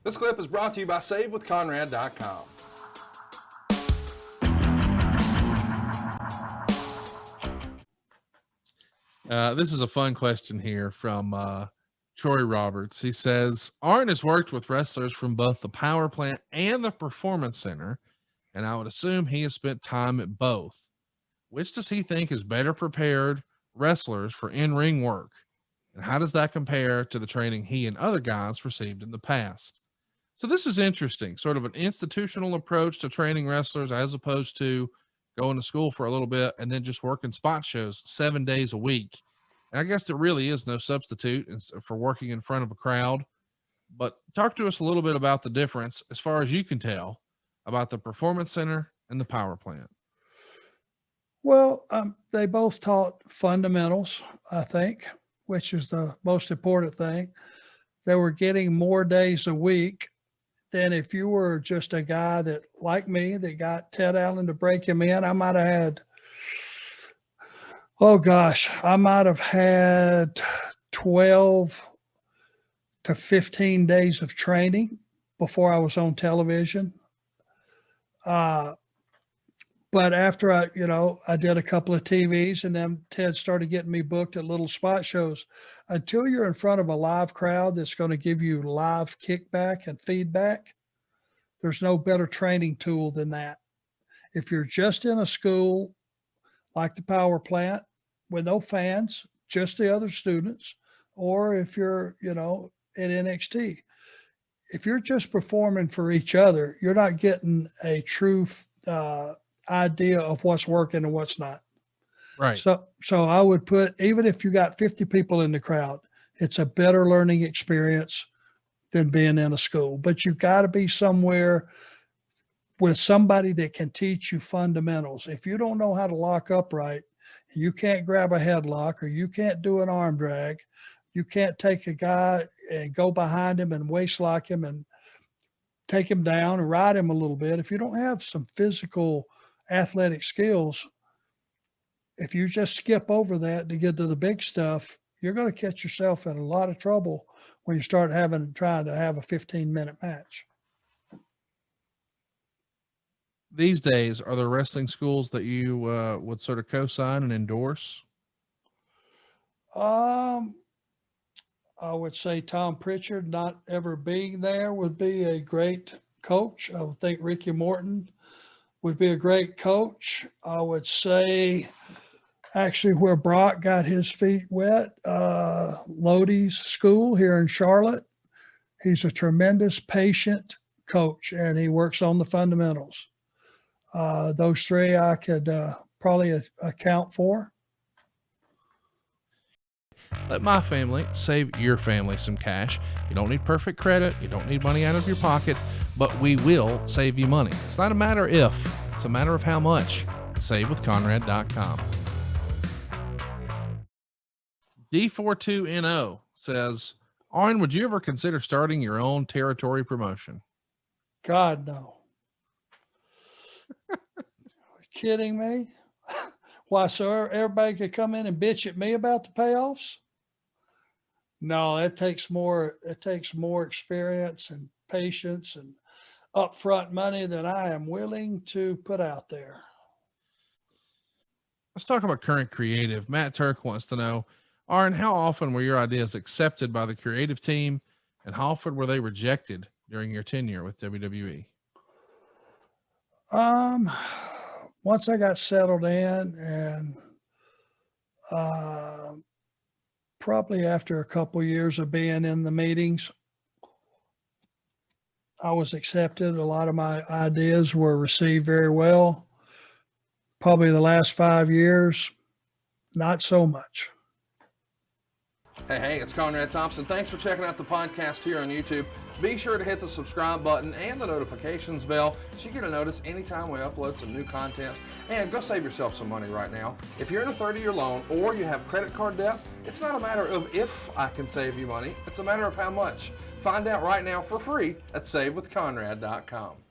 This clip is brought to you by SaveWithConrad.com. This is a fun question here from Troy Roberts. He says, Arn has worked with wrestlers from both the Power Plant and the Performance Center, and I would assume he has spent time at both. Which does he think is better prepared wrestlers for in-ring work? And how does that compare to the training he and other guys received in the past? So this is interesting, sort of an institutional approach to training wrestlers as opposed to going to school for a little bit and then just working spot shows 7 days a week. And I guess there really is no substitute for working in front of a crowd. But talk to us a little bit about the difference, as far as you can tell, about the Performance Center and the Power Plant. Well, they both taught fundamentals, I think, which is the most important thing. They were getting more days a week than if you were just a guy that, like me, that got Ted Allen to break him in. I might have had, I might have had 12 to 15 days of training before I was on television. But after I did a couple of TVs, and then Ted started getting me booked at little spot shows. Until you're in front of a live crowd that's going to give you live kickback and feedback, there's no better training tool than that. If you're just in a school like the Power Plant with no fans, just the other students, or if you're, at NXT, if you're just performing for each other, you're not getting a true idea of what's working and what's not. Right. So I would put, even if you got 50 people in the crowd, it's a better learning experience than being in a school. But you got to be somewhere with somebody that can teach you fundamentals. If you don't know how to lock up right, you can't grab a headlock, or you can't do an arm drag, you can't take a guy and go behind him and waist lock him and take him down and ride him a little bit. If you don't have some physical athletic skills, if you just skip over that to get to the big stuff, you're going to catch yourself in a lot of trouble when you start trying to have a 15-minute match. These days, are there wrestling schools that you would sort of co-sign and endorse? I would say Tom Pritchard, not ever being there, would be a great coach. I would think Ricky Morton would be a great coach. I would say actually where Brock got his feet wet, Lodi's school here in Charlotte. He's a tremendous patient coach, and he works on the fundamentals. Those three I could probably account for. Let my family save your family some cash. You don't need perfect credit. You don't need money out of your pocket, but we will save you money. It's not a matter if, it's a matter of how much. SaveWithConrad.com. D42NO says, Arn, would you ever consider starting your own territory promotion? God, no. Are you kidding me? Why, so everybody could come in and bitch at me about the payoffs? No, it takes more experience and patience and upfront money than I am willing to put out there. Let's talk about current creative. Matt Turk wants to know, Arn, how often were your ideas accepted by the creative team, and how often were they rejected during your tenure with WWE? Once I got settled in, and probably after a couple of years of being in the meetings, I was accepted. A lot of my ideas were received very well. Probably the last 5 years, not so much. Hey, it's Conrad Thompson. Thanks for checking out the podcast here on YouTube. Be sure to hit the subscribe button and the notifications bell so you get a notice anytime we upload some new content. And go save yourself some money right now. If you're in a 30-year loan or you have credit card debt, it's not a matter of if I can save you money. It's a matter of how much. Find out right now for free at SaveWithConrad.com.